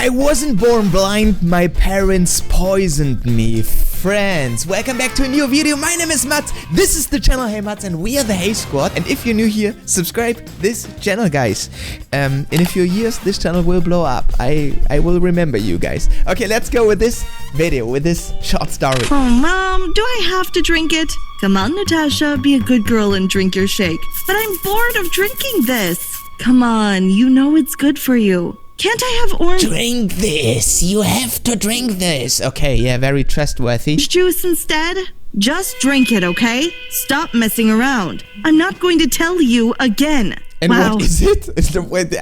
I wasn't born blind, my parents poisoned me. Friends, welcome back to a new video. My name is Mats, this is the channel HeyMats, and we are the Hey Squad. And if you're new here, subscribe this channel, guys. In a few years, this channel will blow up. I will remember you guys. Okay, let's go with this video, with this short story. Oh, Mom, do I have to drink it? Come on, Natasha, be a good girl and drink your shake. But I'm bored of drinking this. Come on, you know it's good for you. Can't I have orange Drink this. You have to drink this. Okay, yeah, very trustworthy. juice instead? Just drink it, okay? Stop messing around. I'm not going to tell you again. And wow. what is it?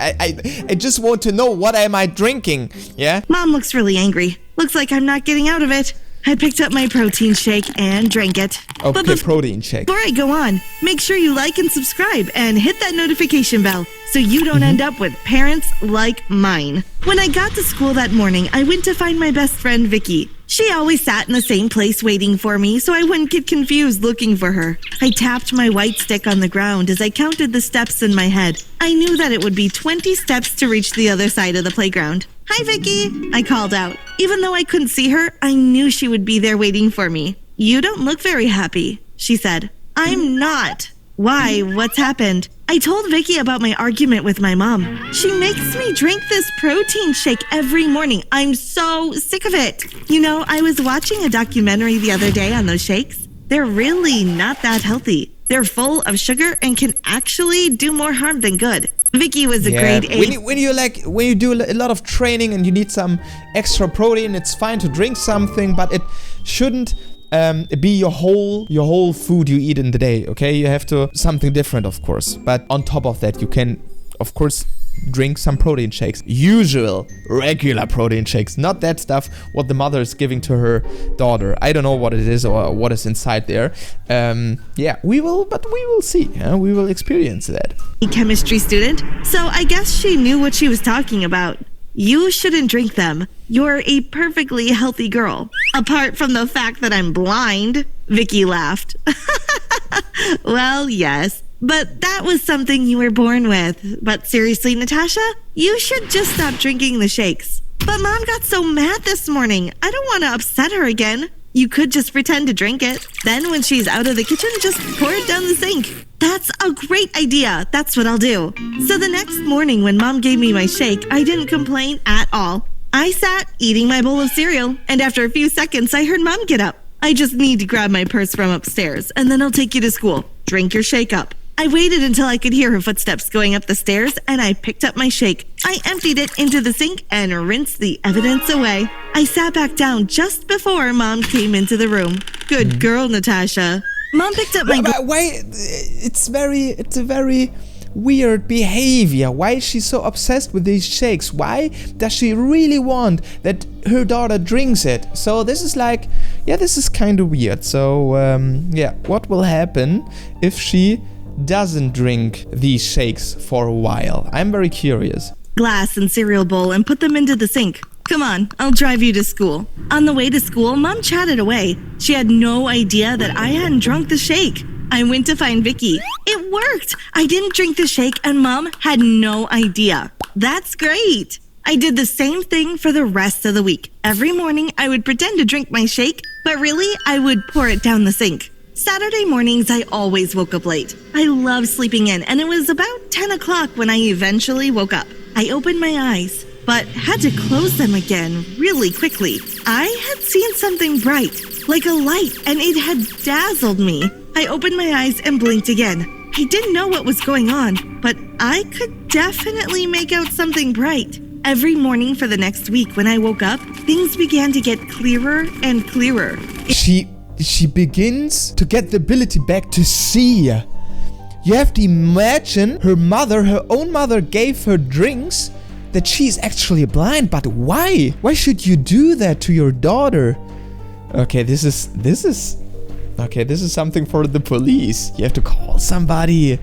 I just want to know, what am I drinking? Yeah? Mom looks really angry. Looks like I'm not getting out of it. I picked up my protein shake and drank it. Okay, protein shake. Before I go on, make sure you like and subscribe and hit that notification bell so you don't end up with parents like mine. When I got to school that morning, I went to find my best friend, Vicky. She always sat in the same place waiting for me so I wouldn't get confused looking for her. I tapped my white stick on the ground as I counted the steps in my head. I knew that it would be 20 steps to reach the other side of the playground. "Hi, Vicky," I called out. Even though I couldn't see her, I knew she would be there waiting for me. "You don't look very happy," she said. "I'm not." "Why? What's happened?" I told Vicky about my argument with my mom. She makes me drink this protein shake every morning. I'm so sick of it. You know, I was watching a documentary the other day on those shakes. They're really not that healthy. They're full of sugar and can actually do more harm than good. Vicky was a grade 8. When you do a lot of training and you need some extra protein, it's fine to drink something, but it shouldn't be your whole food you eat in the day. Okay, you have to something different, of course. But on top of that, you can, of course, drink some protein shakes. Regular protein shakes, not that stuff what the mother is giving to her daughter. I don't know what it is or what is inside there. Yeah, we will see. We will experience that. Chemistry student, so I guess she knew what she was talking about. "You shouldn't drink them. You're a perfectly healthy girl. Apart from the fact that I'm blind," Vicky laughed. "Well, yes. But that was something you were born with. But seriously, Natasha, you should just stop drinking the shakes." "But Mom got so mad this morning. I don't want to upset her again." "You could just pretend to drink it. Then when she's out of the kitchen, just pour it down the sink." "That's a great idea. That's what I'll do." So the next morning when Mom gave me my shake, I didn't complain at all. I sat eating my bowl of cereal, and after a few seconds, I heard Mom get up. "I just need to grab my purse from upstairs, and then I'll take you to school. Drink your shake up." I waited until I could hear her footsteps going up the stairs, and I picked up my shake. I emptied it into the sink and rinsed the evidence away. I sat back down just before Mom came into the room. Good girl, Natasha. Mom picked up my... Why? It's a very weird behavior. Why is she so obsessed with these shakes? Why does she really want that her daughter drinks it? So this is like, yeah, this is kind of weird. So yeah, what will happen if she doesn't drink these shakes for a while? I'm very curious. Glass and cereal bowl and put them into the sink. "Come on, I'll drive you to school." On the way to school, Mom chatted away. She had no idea that I hadn't drunk the shake. I went to find Vicky. It worked! I didn't drink the shake and Mom had no idea. That's great! I did the same thing for the rest of the week. Every morning, I would pretend to drink my shake, but really, I would pour it down the sink. Saturday mornings, I always woke up late. I love sleeping in, and it was about 10 o'clock when I eventually woke up. I opened my eyes, but had to close them again really quickly. I had seen something bright, like a light, and it had dazzled me. I opened my eyes and blinked again. I didn't know what was going on, but I could definitely make out something bright. Every morning for the next week when I woke up, things began to get clearer and clearer. She begins to get the ability back to see. You have to imagine her own mother gave her drinks that she's actually blind. But why? Why should you do that to your daughter? Okay, this is something for the police. You have to call somebody.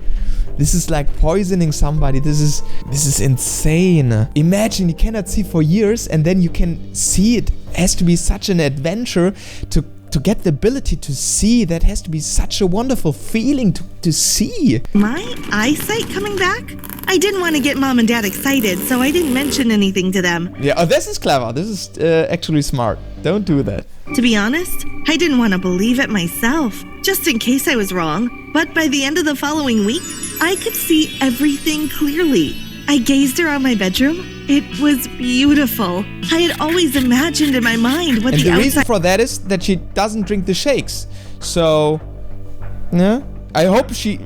This is like poisoning somebody. This is insane. Imagine you cannot see for years and then you can see. It has to be such an adventure to to get the ability to see, that has to be such a wonderful feeling to see. My eyesight coming back? I didn't want to get Mom and Dad excited, so I didn't mention anything to them. Yeah, oh, this is clever. This is actually smart. Don't do that. To be honest, I didn't want to believe it myself, just in case I was wrong. But by the end of the following week, I could see everything clearly. I gazed around my bedroom. It was beautiful. I had always imagined in my mind what the reason for that is that she doesn't drink the shakes. So, yeah, I hope she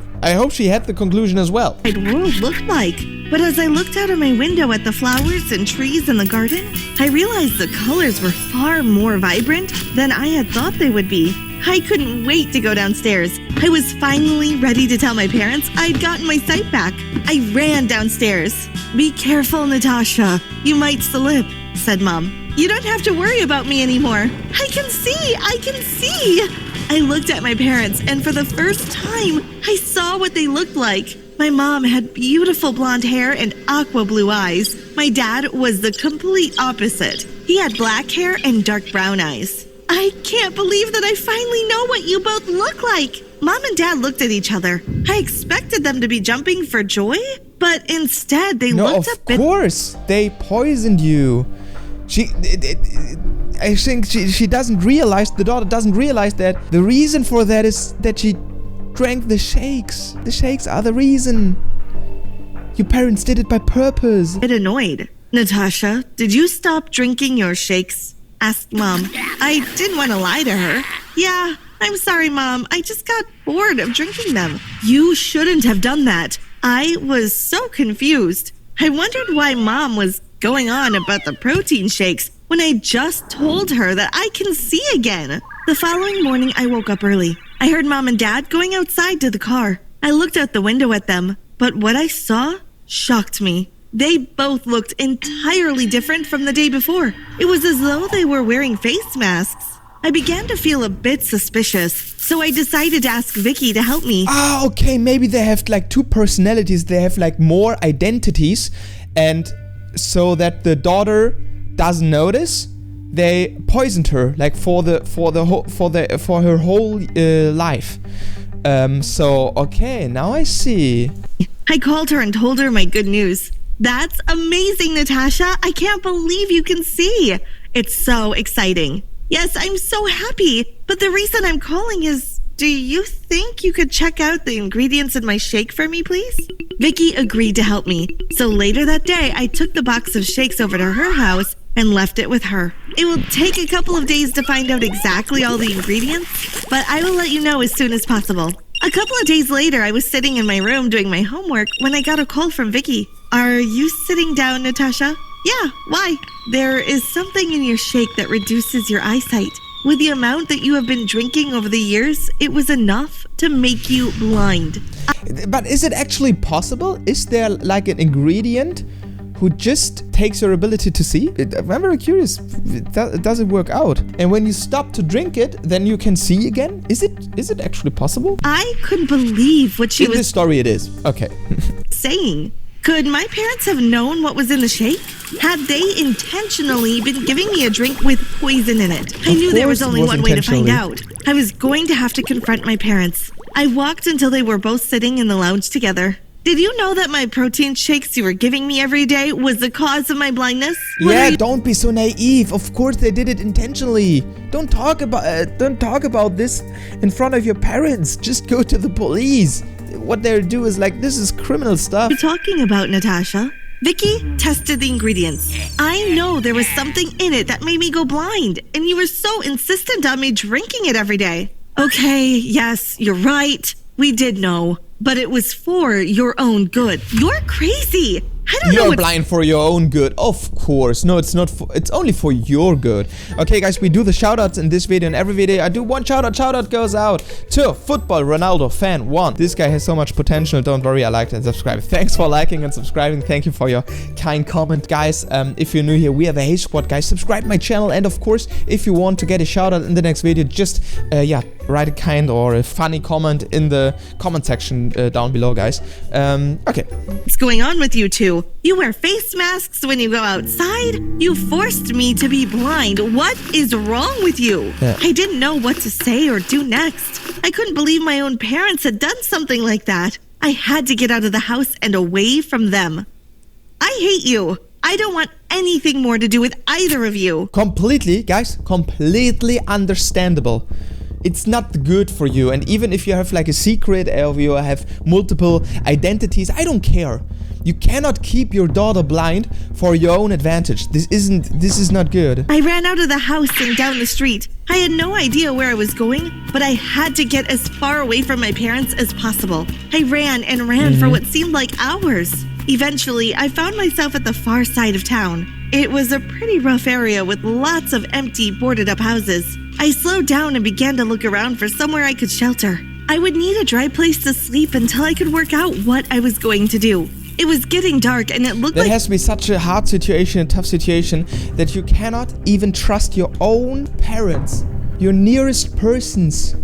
had the conclusion as well. World looked like. But as I looked out of my window at the flowers and trees in the garden, I realized the colors were far more vibrant than I had thought they would be. I couldn't wait to go downstairs. I was finally ready to tell my parents I'd gotten my sight back. I ran downstairs. "Be careful, Natasha. You might slip," said Mom. "You don't have to worry about me anymore. I can see! I can see!" I looked at my parents, and for the first time, I saw what they looked like. My mom had beautiful blonde hair and aqua blue eyes. My dad was the complete opposite. He had black hair and dark brown eyes. I can't believe that I finally know what you both look like. Mom and Dad looked at each other. I expected them to be jumping for joy, but instead they looked a bit... Of course, they poisoned you. I think she doesn't realize, the daughter doesn't realize that the reason for that is that she drank the shakes. The shakes are the reason. Your parents did it by purpose. A bit annoyed. "Natasha, did you stop drinking your shakes?" asked Mom. I didn't want to lie to her. "Yeah, I'm sorry, Mom. I just got bored of drinking them." "You shouldn't have done that." I was so confused. I wondered why Mom was going on about the protein shakes when I just told her that I can see again. The following morning, I woke up early. I heard Mom and Dad going outside to the car. I looked out the window at them, but what I saw shocked me. They both looked entirely different from the day before. It was as though they were wearing face masks. I began to feel a bit suspicious, so I decided to ask Vicky to help me. Ah, okay, maybe they have like two personalities. They have like more identities, and so that the daughter doesn't notice, they poisoned her like for her whole life. So okay, now I see. I called her and told her my good news. "That's amazing, Natasha. I can't believe you can see. It's so exciting." "Yes, I'm so happy. But the reason I'm calling is, do you think you could check out the ingredients in my shake for me, please?" Vicky agreed to help me. So later that day, I took the box of shakes over to her house and left it with her. It will take a couple of days to find out exactly all the ingredients, but I will let you know as soon as possible. A couple of days later, I was sitting in my room doing my homework when I got a call from Vicky. "Are you sitting down, Natasha?" "Yeah, why?" "There is something in your shake that reduces your eyesight. With the amount that you have been drinking over the years, it was enough to make you blind." But is it actually possible? Is there like an ingredient who just takes your ability to see? I'm very curious. Does it work out? And when you stop to drink it, then you can see again? Is it actually possible? I couldn't believe what she was... In this story it is. Okay. saying. Could my parents have known what was in the shake? Had they intentionally been giving me a drink with poison in it? I knew there was only one way to find out. I was going to have to confront my parents. I walked until they were both sitting in the lounge together. "Did you know that my protein shakes you were giving me every day was the cause of my blindness?" Yeah, don't be so naive. Of course they did it intentionally. Don't talk about this in front of your parents. Just go to the police. What they do is like, this is criminal stuff. What are you talking about, Natasha? Vicky tested the ingredients. I know there was something in it that made me go blind, and you were so insistent on me drinking it every day. Okay, yes, you're right. We did know. But it was for your own good. You're crazy. I don't know. You're blind for your own good. Of course. No, it's not. It's only for your good. Okay, guys, we do the shoutouts in this video. In every video, I do one shoutout. Shoutout goes out to Football Ronaldo Fan 1. This guy has so much potential. Don't worry, I liked and subscribed. Thanks for liking and subscribing. Thank you for your kind comment, guys. If you're new here, we are the Hey Squad, guys. Subscribe my channel, and of course, if you want to get a shoutout in the next video, just write a kind or a funny comment in the comment section down below, guys. Okay. What's going on with you two? You wear face masks when you go outside? You forced me to be blind. What is wrong with you? Yeah. I didn't know what to say or do next. I couldn't believe my own parents had done something like that. I had to get out of the house and away from them. I hate you. I don't want anything more to do with either of you. Completely, guys, completely understandable. It's not good for you, and even if you have like a secret or you have multiple identities, I don't care. You cannot keep your daughter blind for your own advantage. This is not good. I ran out of the house and down the street. I had no idea where I was going, but I had to get as far away from my parents as possible. I ran and ran for what seemed like hours. Eventually, I found myself at the far side of town. It was a pretty rough area with lots of empty, boarded-up houses. I slowed down and began to look around for somewhere I could shelter. I would need a dry place to sleep until I could work out what I was going to do. It was getting dark and it looked like— That has to be such a hard situation, a tough situation, that you cannot even trust your own parents, your nearest persons.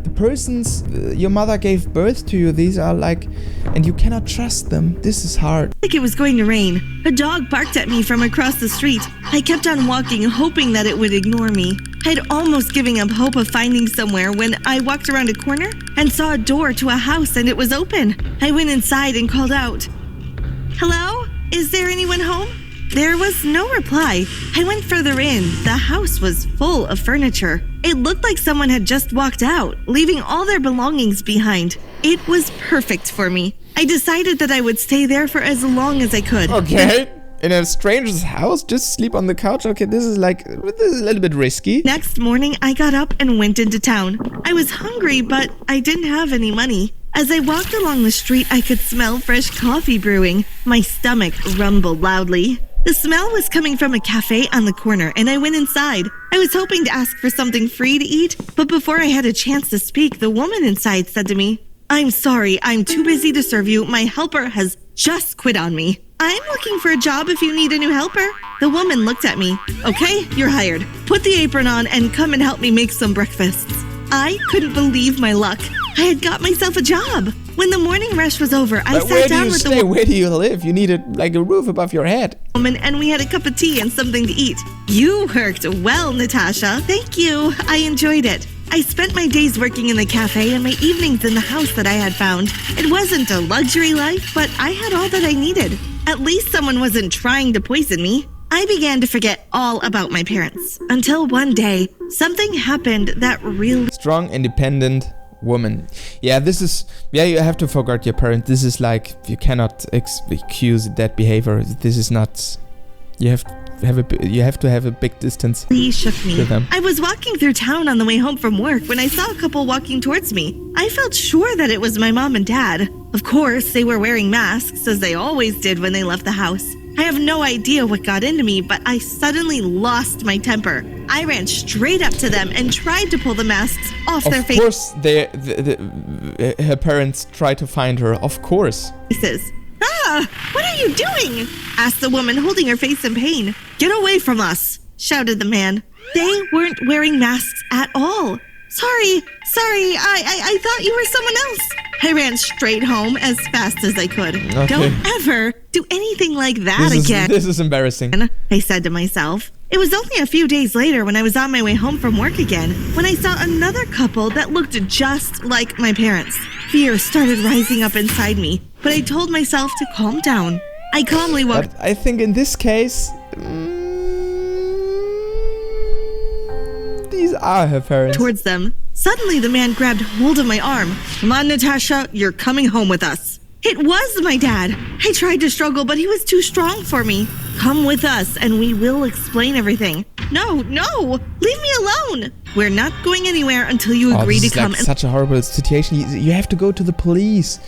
The persons your mother gave birth to you, these are like, and you cannot trust them. This is hard. Like it was going to rain. A dog barked at me from across the street. I kept on walking, hoping that it would ignore me. I'd almost given up hope of finding somewhere when I walked around a corner and saw a door to a house and it was open. I went inside and called out, "Hello? Is there anyone home?" There was no reply. I went further in. The house was full of furniture. It looked like someone had just walked out, leaving all their belongings behind. It was perfect for me. I decided that I would stay there for as long as I could. Okay. In a stranger's house, just sleep on the couch. Okay, this is a little bit risky. Next morning, I got up and went into town. I was hungry, but I didn't have any money. As I walked along the street, I could smell fresh coffee brewing. My stomach rumbled loudly. The smell was coming from a cafe on the corner, and I went inside. I was hoping to ask for something free to eat, but before I had a chance to speak, the woman inside said to me, "I'm sorry, I'm too busy to serve you. My helper has just quit on me. I'm looking for a job if you need a new helper." The woman looked at me. "Okay, you're hired. Put the apron on and come and help me make some breakfasts." I couldn't believe my luck. I had got myself a job. When the morning rush was over, I sat down with the woman. Where do you live? You needed like a roof above your head. And we had a cup of tea and something to eat. You worked well, Natasha. Thank you. I enjoyed it. I spent my days working in the cafe and my evenings in the house that I had found. It wasn't a luxury life, but I had all that I needed. At least someone wasn't trying to poison me. I began to forget all about my parents. Until one day, something happened that really— Strong, independent woman. Yeah, you have to forget your parents. This is like, you cannot excuse that behavior. This is not, you have to have a big distance shook me. to them. I was walking through town on the way home from work when I saw a couple walking towards me. I felt sure that it was my mom and dad. Of course, they were wearing masks, as they always did when they left the house. I have no idea what got into me, but I suddenly lost my temper. I ran straight up to them and tried to pull the masks off their faces. Of course, her parents tried to find her. Of course. "Ah, what are you doing?" asked the woman, holding her face in pain. "Get away from us," shouted the man. They weren't wearing masks at all. Sorry, I thought you were someone else." I ran straight home as fast as I could. Okay. Don't ever do anything like that again. This is embarrassing. I said to myself. It was only a few days later when I was on my way home from work again when I saw another couple that looked just like my parents. Fear started rising up inside me, but I told myself to calm down. I calmly walked— But I think in this case, these are her parents. Towards them. Suddenly, the man grabbed hold of my arm. "Come on, Natasha, you're coming home with us." It was my dad. I tried to struggle, but he was too strong for me. "Come with us, and we will explain everything." No, leave me alone. "We're not going anywhere until you agree to come." Like such a horrible situation. You have to go to the police.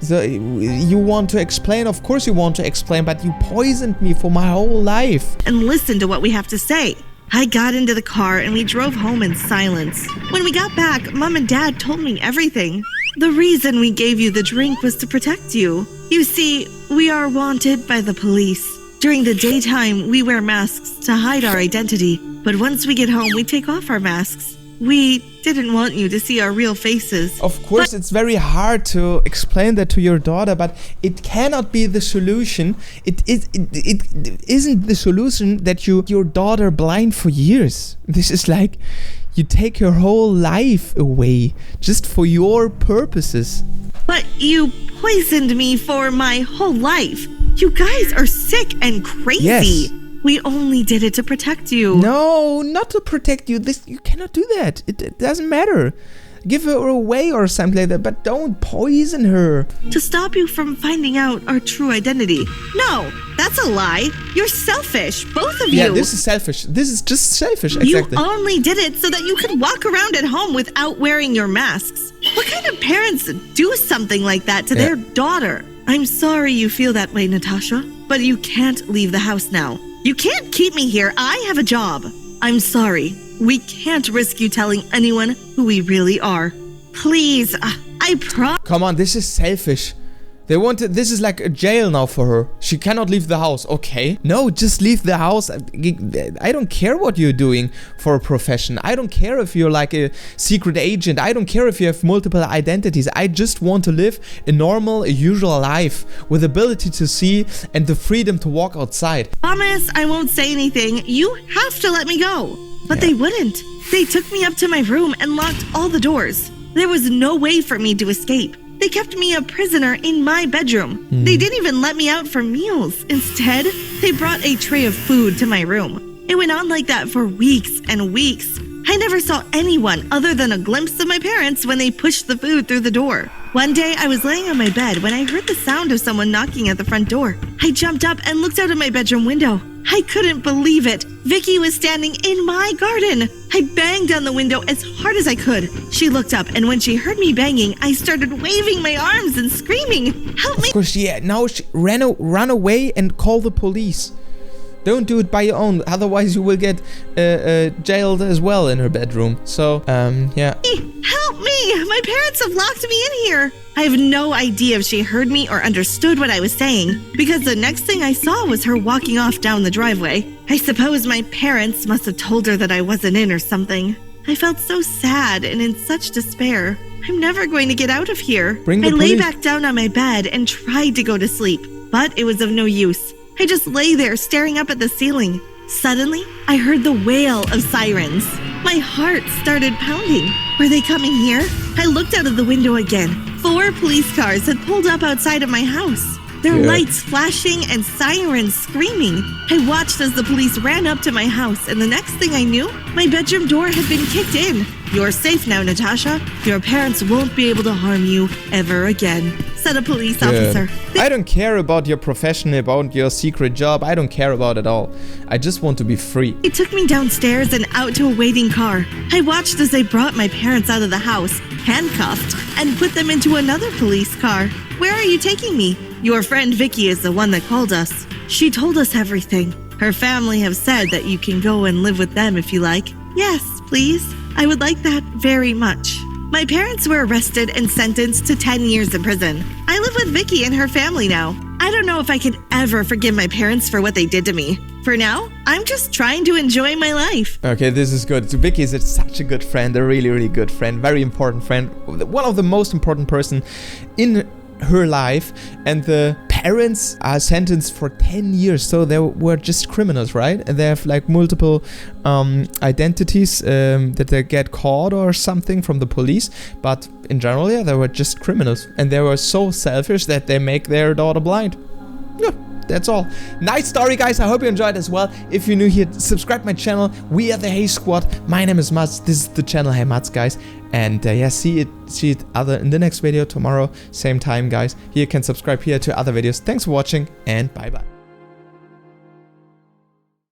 So you want to explain? Of course you want to explain, but you poisoned me for my whole life. And listen to what we have to say. I got into the car and we drove home in silence. When we got back, Mom and Dad told me everything. The reason we gave you the drink was to protect you. You see, we are wanted by the police. During the daytime, we wear masks to hide our identity. But once we get home, we take off our masks. We didn't want you to see our real faces. Of course, it's very hard to explain that to your daughter, but it cannot be the solution. It isn't the solution that your daughter blind for years. This is like you take her whole life away just for your purposes. But you poisoned me for my whole life. You guys are sick and crazy. Yes. We only did it to protect you. No, not to protect you. You cannot do that. It doesn't matter. Give her away or something like that, but don't poison her. To stop you from finding out our true identity. No, that's a lie. You're selfish, both of you. Yeah, this is selfish. This is just selfish, exactly. You only did it so that you could walk around at home without wearing your masks. What kind of parents do something like that to their daughter? I'm sorry you feel that way, Natasha, but you can't leave the house now. You can't keep me here. I have a job. I'm sorry. We can't risk you telling anyone who we really are. Please, I promise. Come on, this is selfish. This is like a jail now for her. She cannot leave the house. Okay. No, just leave the house. I don't care what you're doing for a profession. I don't care if you're like a secret agent. I don't care if you have multiple identities. I just want to live a normal, usual life with ability to see and the freedom to walk outside. Promise I won't say anything. You have to let me go. But they wouldn't. They took me up to my room and locked all the doors. There was no way for me to escape. They kept me a prisoner in my bedroom. They didn't even let me out for meals. Instead, they brought a tray of food to my room. It went on like that for weeks and weeks. I never saw anyone other than a glimpse of my parents when they pushed the food through the door. One day, I was laying on my bed when I heard the sound of someone knocking at the front door. I jumped up and looked out of my bedroom window. I couldn't believe it. Vicky was standing in my garden. I banged on the window as hard as I could. She looked up, and when she heard me banging, I started waving my arms and screaming, "Help me!" Of course, yeah. Now she run away and call the police. Don't do it by your own, otherwise you will get jailed as well in her bedroom. So, yeah. Help me! My parents have locked me in here. I have no idea if she heard me or understood what I was saying, because the next thing I saw was her walking off down the driveway. I suppose my parents must have told her that I wasn't in or something. I felt so sad and in such despair. I'm never going to get out of here. I lay back down on my bed and tried to go to sleep, but it was of no use. I just lay there staring up at the ceiling. Suddenly, I heard the wail of sirens. My heart started pounding. Were they coming here? I looked out of the window again. 4 police cars had pulled up outside of my house. Their lights flashing and sirens screaming. I watched as the police ran up to my house, and the next thing I knew, my bedroom door had been kicked in. You're safe now, Natasha. Your parents won't be able to harm you ever again, said a police officer. I don't care about your profession, about your secret job. I don't care about it all. I just want to be free. They took me downstairs and out to a waiting car. I watched as they brought my parents out of the house, handcuffed, and put them into another police car. Where are you taking me? Your friend Vicky is the one that called us. She told us everything. Her family have said that you can go and live with them if you like. Yes, please. I would like that very much. My parents were arrested and sentenced to 10 years in prison. I live with Vicky and her family now. I don't know if I can ever forgive my parents for what they did to me. For now, I'm just trying to enjoy my life. Okay, this is good. So Vicky is such a good friend, a really, really good friend, very important friend. One of the most important person in her life, and the parents are sentenced for 10 years, so they were just criminals, right? And they have like multiple identities that they get caught or something from the police, but in general, yeah, they were just criminals, and they were so selfish that they make their daughter blind. Yeah, that's all. Nice story, guys. I hope you enjoyed as well. If you're new here, subscribe my channel. We are the Hey Squad. My name is Mats. This is the channel HeyMats, guys. And yeah, see it in the next video tomorrow, same time, guys. You can subscribe here to other videos. Thanks for watching, and bye bye.